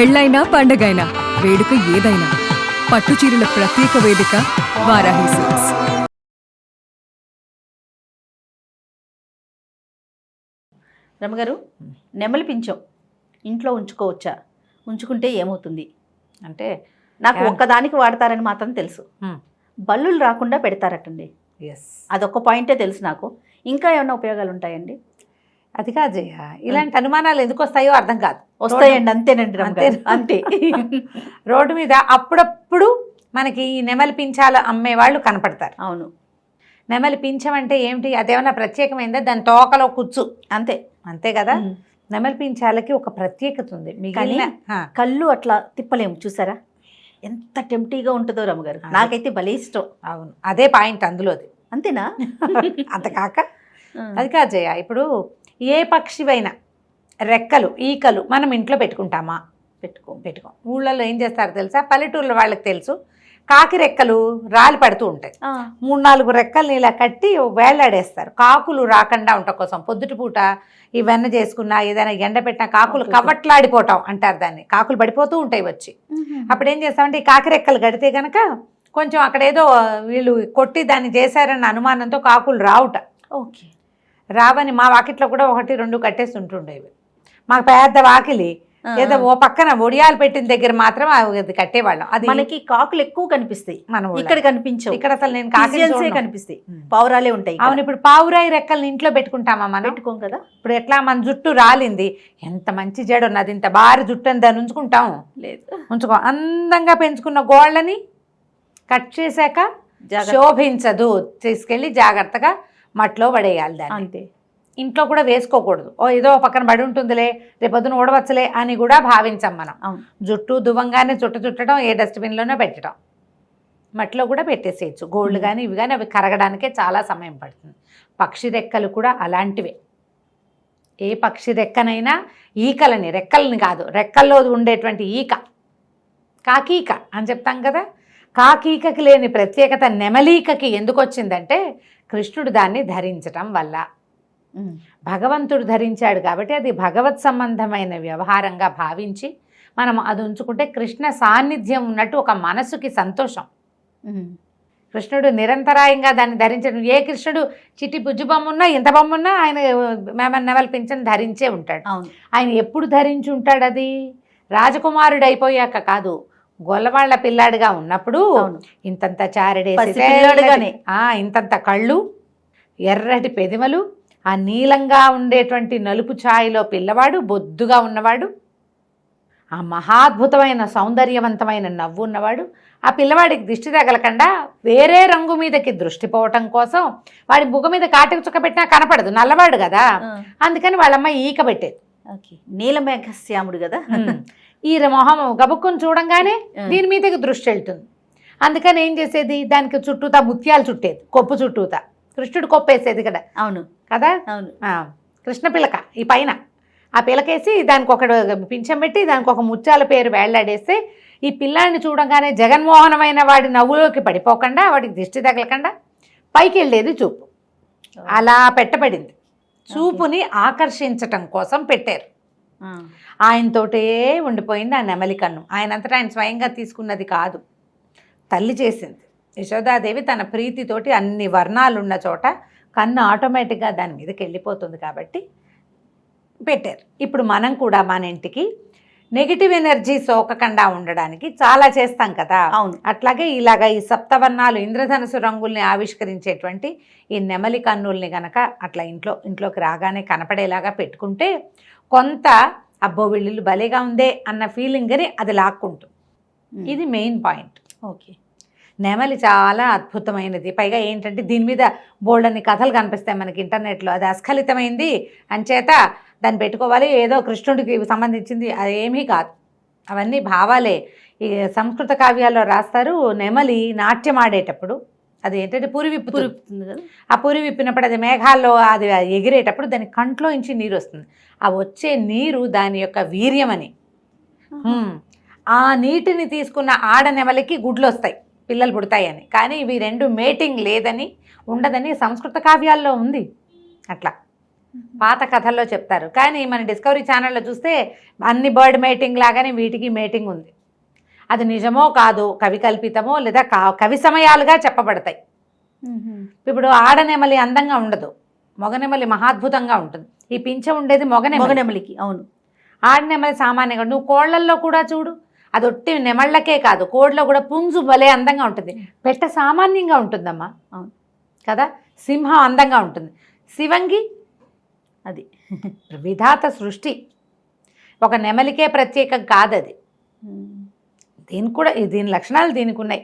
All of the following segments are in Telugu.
పెళ్ళైనా పండగైనా వేడుక ఏదైనా పట్టుచీరల ప్రత్యేక వేదిక వారాహి సిల్క్స్. రమగారు, నెమలి పించం ఇంట్లో ఉంచుకోవచ్చా? ఉంచుకుంటే ఏమవుతుంది? అంటే నాకు ఒక్కదానికి వాడతారని మాత్రం తెలుసు, బల్లులు రాకుండా పెడతారటండి. అదొక్క పాయింటే తెలుసు నాకు. ఇంకా ఏమైనా ఉపయోగాలు ఉంటాయండి? అది కాదు, ఇలాంటి అనుమానాలు ఎందుకు వస్తాయో అర్థం కాదు. వస్తాయండి, అంతేనండి, అంతే. రోడ్డు మీద అప్పుడప్పుడు మనకి ఈ నెమలి పించాలు అమ్మేవాళ్ళు కనపడతారు. అవును. నెమలి పించం అంటే ఏమిటి? అదేమన్నా ప్రత్యేకమైందా? దాని తోకలో కుచ్చు, అంతే అంతే కదా. నెమలి పించాలకి ఒక ప్రత్యేకత ఉంది. కళ్ళు అట్లా తిప్పలేము, చూసారా ఎంత టెంప్టీగా ఉంటుందో రమ్మగారు. నాకైతే భలే ఇష్టం. అవును, అదే పాయింట్ అందులోది. అంతేనా? అంత కాక అది కాదు జయ, ఇప్పుడు ఏ పక్షివైనా రెక్కలు ఈకలు మనం ఇంట్లో పెట్టుకుంటామా? పెట్టుకోం. ఊళ్ళల్లో ఏం చేస్తారో తెలుసా? పల్లెటూర్ల వాళ్ళకి తెలుసు, కాకి రెక్కలు రాలి పడుతూ ఉంటాయి. 3-4 రెక్కల్ని ఇలా కట్టి వేళ్లాడేస్తారు, కాకులు రాకుండా ఉండటం కోసం. పొద్దుటిపూట ఈ వెన్న చేసుకున్నా ఏదైనా ఎండ పెట్టినా కాకులు కవట్లాడిపోవటం అంటారు దాన్ని. కాకులు పడిపోతూ ఉంటాయి వచ్చి. అప్పుడు ఏం చేస్తామంటే ఈ కాకి రెక్కలు కడితే కనుక కొంచెం అక్కడేదో వీళ్ళు కొట్టి దాన్ని చేశారన్న అనుమానంతో కాకులు రావుట. ఓకే, రావని మా వాకిట్లో కూడా 1-2 కట్టేసి ఉంటుండేవి. మాకు పెద్ద వాకిలి, ఏదో ఓ పక్కన ఒడియాలు పెట్టిన దగ్గర మాత్రం అది కట్టేవాళ్ళం. అది మనకి కాకులు ఎక్కువ కనిపిస్తాయి, మనం ఇక్కడ కనిపించవు. ఇక్కడ అసలు నేను కాకి కనిపిస్తాయి, పావురాలే ఉంటాయి. అవును, ఇప్పుడు పావురాయి రెక్కల్ని ఇంట్లో పెట్టుకుంటామా? మనం పెట్టుకోం కదా. ఇప్పుడు ఎట్లా మన జుట్టు రాలింది, ఎంత మంచి జడ ఉన్నది, ఇంత భారీ జుట్టు అని దాన్ని ఉంచుకుంటాం? లేదు, ఉంచుకో. అందంగా పెంచుకున్న గోళ్ళని కట్ చేశాక శోభించదు, తీసుకెళ్ళి జాగ్రత్తగా మట్లో పడేయాలి దాన్ని. అంతే. ఇంట్లో కూడా వేసుకోకూడదు. ఏదో పక్కన పడి ఉంటుందిలే, రేపొద్దున ఊడవచ్చలే అని కూడా భావించాం మనం. జుట్టు దువ్వంగానే చుట్టడం, ఏ డస్ట్బిన్లోనే పెట్టడం. మట్లో కూడా పెట్టేసేయచ్చు. గోల్డ్ కానీ ఇవి కానీ అవి కరగడానికే చాలా సమయం పడుతుంది. పక్షి రెక్కలు కూడా అలాంటివే. ఏ పక్షి రెక్కనైనా ఈకలని, రెక్కలని కాదు, రెక్కల్లో ఉండేటువంటి ఈక, కాకీక అని చెప్తాం కదా. కాకీకకి లేని ప్రత్యేకత నెమలీకకి ఎందుకు వచ్చిందంటే కృష్ణుడు దాన్ని ధరించటం వల్ల. భగవంతుడు ధరించాడు కాబట్టి అది భగవత్ సంబంధమైన వ్యవహారంగా భావించి మనం అది ఉంచుకుంటే కృష్ణ సాన్నిధ్యం ఉన్నట్టు ఒక మనసుకి సంతోషం. కృష్ణుడు నిరంతరాయంగా దాన్ని ధరించడం. ఏ కృష్ణుడు చిట్టి బుజ్జు బొమ్మ ఉన్నా ఇంత బొమ్మ ఉన్నా ఆయన నెమలి పింఛను ధరించే ఉంటాడు. ఆయన ఎప్పుడు ధరించి ఉంటాడు? అది రాజకుమారుడు అయిపోయాక కాదు, గొల్లవాళ్ల పిల్లాడిగా ఉన్నప్పుడు ఇంతంత చారడేసి, ఇంతంత కళ్ళు, ఎర్రటి పెదిమలు, ఆ నీలంగా ఉండేటువంటి నలుపు ఛాయలో పిల్లవాడు, బొద్దుగా ఉన్నవాడు, ఆ మహాద్భుతమైన సౌందర్యవంతమైన నవ్వు ఉన్నవాడు. ఆ పిల్లవాడికి దిష్టి తగలకుండా వేరే రంగు మీదకి దృష్టి పోవటం కోసం వాడి బుగ్గ మీద కాటికి చుక్క పెట్టినా కనపడదు, నల్లవాడు కదా. అందుకని వాళ్ళమ్మ ఈక పెట్టేది. నీలమేఘశ్యాముడు కదా. ఈ మొహం గబుక్కుని చూడంగానే దీని మీదకి దృష్టి వెళ్తుంది. అందుకని ఏం చేసేది, దానికి చుట్టూతా ముత్యాలు చుట్టేది, కొప్పు చుట్టూతా. కృష్ణుడు కొప్పేసేది కదా. అవును కదా. అవును. కృష్ణ పిలక ఈ పైన ఆ పిలకేసి దానికి ఒక పింఛం పెట్టి దానికి ఒక ముత్యాల పేరు వేళ్లాడేస్తే ఈ పిల్లాడిని చూడగానే జగన్మోహనమైన వాడి నవ్వులోకి పడిపోకుండా, వాడికి దిష్టి తగలకుండా పైకి వెళ్ళేది చూపు. అలా పెట్టబడింది. చూపుని ఆకర్షించటం కోసం పెట్టారు. ఆయనతోటే ఉండిపోయింది ఆ నెమలి కన్ను. ఆయనంతటా ఆయన స్వయంగా తీసుకున్నది కాదు, తల్లి చేసింది. యశోదాదేవి తన ప్రీతితోటి అన్ని వర్ణాలున్న చోట కన్ను ఆటోమేటిక్గా దాని మీదకి వెళ్ళిపోతుంది కాబట్టి పెట్టారు. ఇప్పుడు మనం కూడా మన ఇంటికి నెగిటివ్ ఎనర్జీ సోకకుండా ఉండడానికి చాలా చేస్తాం కదా. అవును. అట్లాగే ఇలాగ ఈ సప్తవర్ణాలు ఇంద్రధనుసు రంగుల్ని ఆవిష్కరించేటువంటి ఈ నెమలి కన్నుల్ని గనక అట్లా ఇంట్లోకి రాగానే కనపడేలాగా పెట్టుకుంటే కొంత అబ్బో వీళ్ళు భలేగా ఉందే అన్న ఫీలింగ్ని అది లాక్కుంటుంది. ఇది మెయిన్ పాయింట్. ఓకే. నెమలి చాలా అద్భుతమైనది. పైగా ఏంటంటే దీని మీద బోల్డన్ని కథలు కనిపిస్తాయి మనకి ఇంటర్నెట్లో. అది అస్ఖలితమైంది అంచేత దాన్ని పెట్టుకోవాలి, ఏదో కృష్ణుడికి సంబంధించింది, అదేమీ కాదు. అవన్నీ భావాలే. ఈ సంస్కృత కావ్యాల్లో రాస్తారు, నెమలి నాట్యం ఆడేటప్పుడు అది ఏంటంటే పురి విప్పుతుంది కదా. ఆ పురి విప్పినప్పుడు అది మేఘాల్లో అది ఎగిరేటప్పుడు దాని కంట్లో నుంచి నీరు వస్తుంది. ఆ వచ్చే నీరు దాని యొక్క వీర్యమని. ఆ నీటిని తీసుకున్న ఆడ నెమలికి గుడ్లు వస్తాయి, పిల్లలు పుడతాయని. కానీ ఇవి రెండు మేటింగ్ లేదని ఉండదని సంస్కృత కావ్యాల్లో ఉంది. అట్లా పాత కథల్లో చెప్తారు. కానీ మన డిస్కవరీ ఛానల్లో చూస్తే అన్ని బర్డ్ మేటింగ్ లాగానే వీటికి మేటింగ్ ఉంది. అది నిజమో కాదో, కవి కల్పితమో లేదా కవి సమయాలుగా చెప్పబడతాయి. ఇప్పుడు ఆడనెమలి అందంగా ఉండదు, మొగనెమలి మహాద్భుతంగా ఉంటుంది. ఈ పింఛ ఉండేది మొగనెమలికి. అవును, ఆడనెమలి సామాన్యంగా. నువ్వు కోళ్లల్లో కూడా చూడు, అది ఒట్టి నెమళ్ళకే కాదు, కోడిలో కూడా పుంజు భలే అందంగా ఉంటుంది. పెట్ట సామాన్యంగా ఉంటుందమ్మా. అవును కదా. సింహం అందంగా ఉంటుంది. శివంగి అది విధాత సృష్టి, ఒక నెమలికే ప్రత్యేకం కాదు అది. దీనికి కూడా దీని లక్షణాలు దీనికి ఉన్నాయి.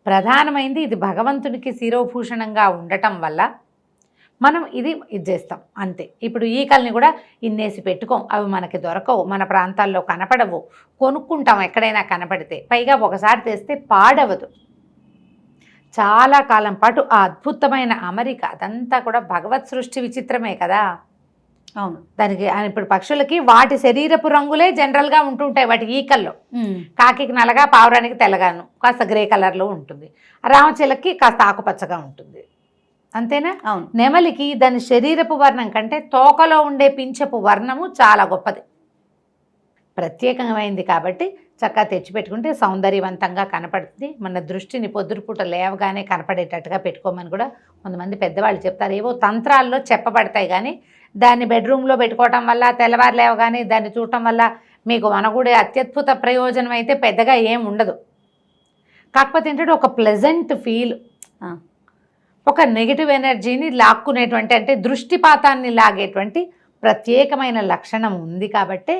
ప్రధానమైంది ఇది భగవంతునికి శిరోభూషణంగా ఉండటం వల్ల మనం ఇది చేస్తాం అంతే. ఇప్పుడు ఈకల్ని కూడా ఇన్నేసి పెట్టుకోం, అవి మనకి దొరకవు, మన ప్రాంతాల్లో కనపడవు, కొనుక్కుంటాం ఎక్కడైనా కనపడితే. పైగా ఒకసారి తెస్తే పాడవదు, చాలా కాలం పాటు ఆ అద్భుతమైన అమరిక. అదంతా కూడా భగవత్ సృష్టి విచిత్రమే కదా. అవును, దానికి ఇప్పుడు పక్షులకి వాటి శరీరపు రంగులే జనరల్గా ఉంటుంటాయి. వాటి ఈకల్లో కాకికి నల్లగా, పావురానికి తెల్లగాను, కాస్త గ్రే కలర్లో ఉంటుంది. రామచిలకి కాస్త ఆకుపచ్చగా ఉంటుంది, అంతేనా. అవును, నెమలికి దాని శరీరపు వర్ణం కంటే తోకలో ఉండే పింఛపు వర్ణము చాలా గొప్పది, ప్రత్యేకమైంది. కాబట్టి చక్కగా తెచ్చిపెట్టుకుంటే సౌందర్యవంతంగా కనపడుతుంది. మన దృష్టిని పొద్దురుపూట లేవగానే కనపడేటట్టుగా పెట్టుకోమని కూడా కొంతమంది పెద్దవాళ్ళు చెప్తారు. ఏవో తంత్రాల్లో చెప్పబడతాయి, కానీ దాన్ని బెడ్రూమ్లో పెట్టుకోవటం వల్ల, తెల్లవారు లేవగానే దాన్ని చూడటం వల్ల మీకు మనగుడే అత్యద్భుత ప్రయోజనం అయితే పెద్దగా ఏం ఉండదు. కాకపోతే ఏంటంటే ఒక ప్లెజెంట్ ఫీల్, ఒక నెగిటివ్ ఎనర్జీని లాక్కునేటువంటి, అంటే దృష్టిపాతాన్ని లాగేటువంటి ప్రత్యేకమైన లక్షణం ఉంది. కాబట్టే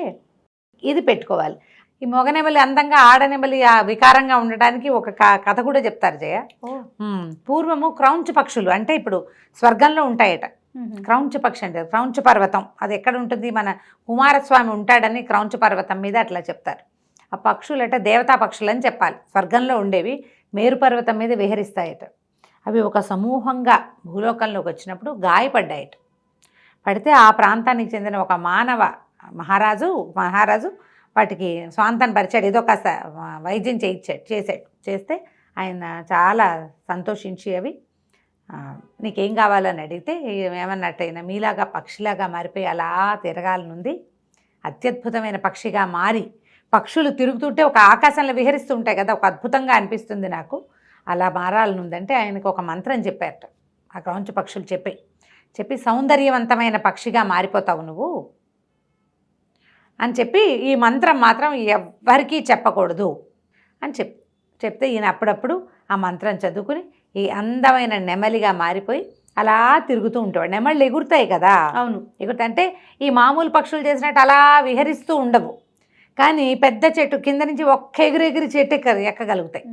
ఇది పెట్టుకోవాలి. ఈ మొగనెమలి అందంగా, ఆడనెమలి వికారంగా ఉండడానికి ఒక కథ కూడా చెప్తారు జయ. పూర్వము క్రౌంచ్ పక్షులు అంటే ఇప్పుడు స్వర్గంలో ఉంటాయట. క్రౌంచ్ పక్షి అంటే క్రౌంచ్ పర్వతం, అది ఎక్కడ ఉంటుంది, మన కుమారస్వామి ఉంటాడని క్రౌంచ్ పర్వతం మీద అట్లా చెప్తారు. ఆ పక్షులట దేవతా పక్షులు అని చెప్పాలి, స్వర్గంలో ఉండేవి, మేరు పర్వతం మీద విహరిస్తాయట. అవి ఒక సమూహంగా భూలోకంలోకి వచ్చినప్పుడు గాయపడ్డాయట. పడితే ఆ ప్రాంతానికి చెందిన ఒక మహారాజు వాటికి స్వాంతం పరిచాడు, ఏదో కాస్త వైద్యం చేస్తే ఆయన చాలా సంతోషించి అవి నీకేం కావాలని అడిగితే ఏమన్నట్టయినా మీలాగా పక్షిలాగా మారిపోయి అలా తిరగాలనుంది, అత్యద్భుతమైన పక్షిగా మారి, పక్షులు తిరుగుతుంటే ఒక ఆకాశంలో విహరిస్తూ ఉంటాయి కదా, ఒక అద్భుతంగా అనిపిస్తుంది నాకు, అలా మారాలనుందంటే ఆయనకు ఒక మంత్రం చెప్పారట. ఆ క్రౌంచ్ పక్షులు చెప్పి సౌందర్యవంతమైన పక్షిగా మారిపోతావు నువ్వు అని చెప్పి, ఈ మంత్రం మాత్రం ఎవ్వరికీ చెప్పకూడదు అని చెప్తే ఈయన అప్పుడప్పుడు ఆ మంత్రం చదువుకుని ఈ అందమైన నెమలిగా మారిపోయి అలా తిరుగుతూ ఉంటాడు. నెమళ్ళు ఎగురుతాయి కదా. అవును, ఎగురుతాయంటే ఈ మామూలు పక్షులు చేసినట్టు అలా విహరిస్తూ ఉండవు, కానీ పెద్ద చెట్టు కింద నుంచి ఒక్క ఎగిరెగిరి చెట్టు ఎక్కగలుగుతాయి.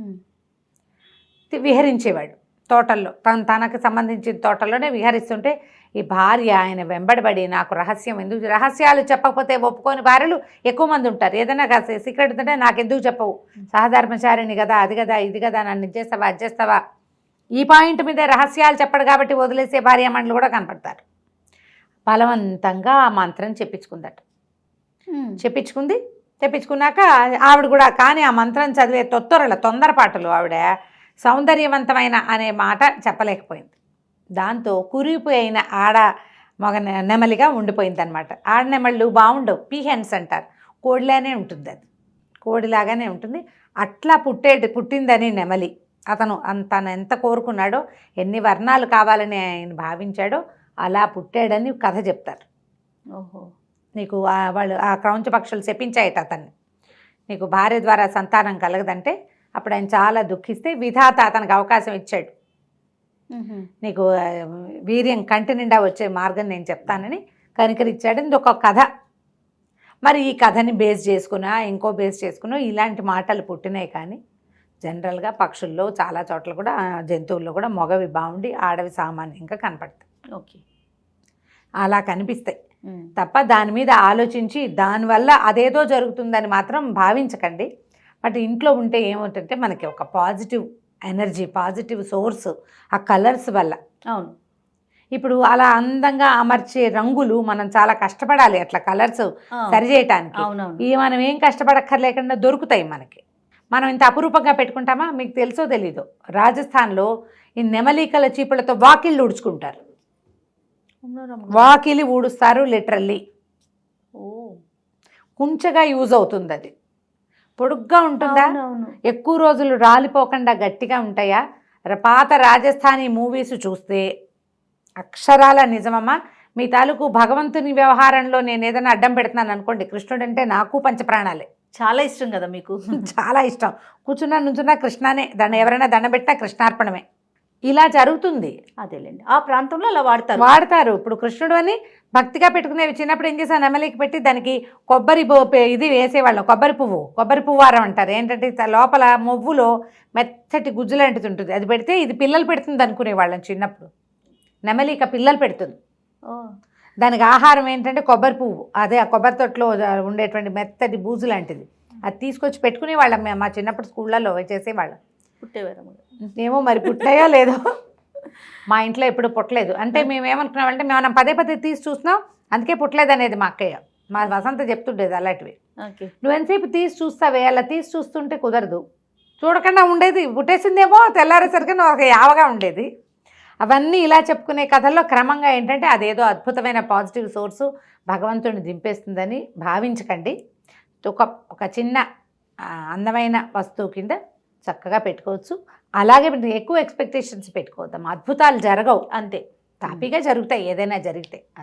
విహరించేవాడు తోటల్లో, తనకు సంబంధించిన తోటల్లోనే విహరిస్తుంటే ఈ భార్య ఆయన వెంబడబడి నాకు రహస్యం ఎందుకు, రహస్యాలు చెప్పకపోతే ఒప్పుకోని భార్యలు ఎక్కువ మంది ఉంటారు. ఏదైనా కాస్త సీక్రెట్ ఉంటే నాకెందుకు చెప్పవు, సహధర్మచారిణి కదా, అది కదా ఇది కదా, నన్ను ఇచ్చేస్తావా అడ్చేస్తావా, ఈ పాయింట్ మీదే రహస్యాలు చెప్పడు కాబట్టి వదిలేసే భార్యామణులు కూడా కనపడతారు. బలవంతంగా ఆ మంత్రం చెప్పించుకున్నాక ఆవిడ కూడా, కానీ ఆ మంత్రం చదివే తొందరపాటులు ఆవిడ సౌందర్యవంతమైన అనే మాట చెప్పలేకపోయింది. దాంతో కురిపోయిన మగ నెమలిగా ఉండిపోయింది అనమాట. ఆడనెమళ్ళు బాగుండవు, పీహెన్స్ అంటారు, కోడిలానే ఉంటుంది, అది కోడిలాగానే ఉంటుంది. అట్లా పుట్టిందని నెమలి తను ఎంత కోరుకున్నాడో, ఎన్ని వర్ణాలు కావాలని ఆయన భావించాడో అలా పుట్టాడని కథ చెప్తారు. ఓహో, నీకు వాళ్ళు ఆ క్రౌంచ పక్షులు చెప్పించాయట అతన్ని, నీకు భార్య ద్వారా సంతానం కలగదంటే అప్పుడు ఆయన చాలా దుఃఖిస్తే విధాత అతనికి అవకాశం ఇచ్చాడు. నీకు వీర్యం కంటి నిండా వచ్చే మార్గం నేను చెప్తానని కనికరిచ్చాడు. ఇది ఒక కథ. మరి ఈ కథని బేస్ చేసుకున్నా ఇంకో బేస్ చేసుకున్నా ఇలాంటి మాటలు పుట్టినాయి. కానీ జనరల్గా పక్షుల్లో చాలా చోట్ల కూడా జంతువుల్లో కూడా మగవి బాగుండి ఆడవి సామాన్యంగా కనపడతాయి. ఓకే, అలా కనిపిస్తాయి తప్ప దాని మీద ఆలోచించి దానివల్ల అదేదో జరుగుతుందని మాత్రం భావించకండి. బట్ ఇంట్లో ఉంటే ఏమవుతుందంటే మనకి ఒక పాజిటివ్ ఎనర్జీ, పాజిటివ్ సోర్స్ ఆ కలర్స్ వల్ల. అవును, ఇప్పుడు అలా అందంగా అమర్చే రంగులు మనం చాలా కష్టపడాలి అట్లా కలర్స్ సరిచేయటానికి. ఇవి మనం ఏం కష్టపడక్కర్లేకుండా దొరుకుతాయి మనకి. మనం ఇంత అపురూపంగా పెట్టుకుంటామా? మీకు తెలుసో తెలీదో, రాజస్థాన్లో ఈ నెమలికల చీపులతో వాకిళ్ళు ఉడుచుకుంటారు. వాకిలి ఊడుస్తారు లిటరల్లీ. ఓ కుంచగా యూజ్ అవుతుంది అది. పొడుగ్గా ఉంటుందా, అవునవును. ఎక్కువ రోజులు రాలిపోకుండా గట్టిగా ఉంటాయా. పాత రాజస్థానీ మూవీస్ చూస్తే అక్షరాల నిజమమ్మా. మీ తాలూకు భగవంతుని వ్యవహారంలో నేను ఏదైనా అడ్డం పెడుతున్నాను అనుకోండి, కృష్ణుడు అంటే నాకు పంచప్రాణాలే, చాలా ఇష్టం కదా మీకు. చాలా ఇష్టం. కూర్చున్నా నుంచున్నా కృష్ణానే, దాన్ని ఎవరైనా దండం పెట్టినా కృష్ణార్పణమే. ఇలా జరుగుతుంది. అదేలేండి, ఆ ప్రాంతంలో అలా వాడతారు. ఇప్పుడు కృష్ణుడు అని భక్తిగా పెట్టుకునేవి. చిన్నప్పుడు ఏం చేశాను, నెమలికి పెట్టి దానికి కొబ్బరి ఇది వేసేవాళ్ళం, కొబ్బరి పువ్వారం అంటారు. ఏంటంటే లోపల మొవ్వులో మెత్తటి గుజ్జు లాంటిది ఉంటుంది, అది పెడితే ఇది పిల్లలు పెడుతుంది అనుకునేవాళ్ళం చిన్నప్పుడు. నెమలిక పిల్లలు పెడుతుంది. దానికి ఆహారం ఏంటంటే కొబ్బరి పువ్వు, అదే ఆ కొబ్బరి తొట్లో ఉండేటువంటి మెత్తటి బూజు లాంటిది. అది తీసుకొచ్చి పెట్టుకునేవాళ్ళం మేము మా చిన్నప్పుడు స్కూళ్ళల్లో చేసేవాళ్ళం. పుట్టేవారు ఏమో మరి పుట్టాయో లేదో, మా ఇంట్లో ఎప్పుడు పుట్టలేదు. అంటే మేము ఏమనుకున్నామంటే మేము పదే పదే తీసి చూస్తున్నాం, అందుకే పుట్టలేదు అనేది మా అక్కయ్య, మా వసంత చెప్తుండేది అలాంటివి. నువ్వు ఎంతసేపు తీసి చూస్తావే, అలా తీసి చూస్తుంటే కుదరదు, చూడకుండా ఉండేది, పుట్టేసిందేమో తెల్లారేసరికి ఒక యావగా ఉండేది. అవన్నీ ఇలా చెప్పుకునే కథల్లో క్రమంగా ఏంటంటే అదేదో అద్భుతమైన పాజిటివ్ సోర్సు భగవంతుడిని దింపేస్తుందని భావించకండి. ఒక చిన్న అందమైన వస్తువు కింద చక్కగా పెట్టుకోవచ్చు. అలాగే ఎక్కువ ఎక్స్పెక్టేషన్స్ పెట్టుకోవద్దాం, అద్భుతాలు జరగవు, అంతే తాపీగా జరుగుతాయి ఏదైనా జరిగితే.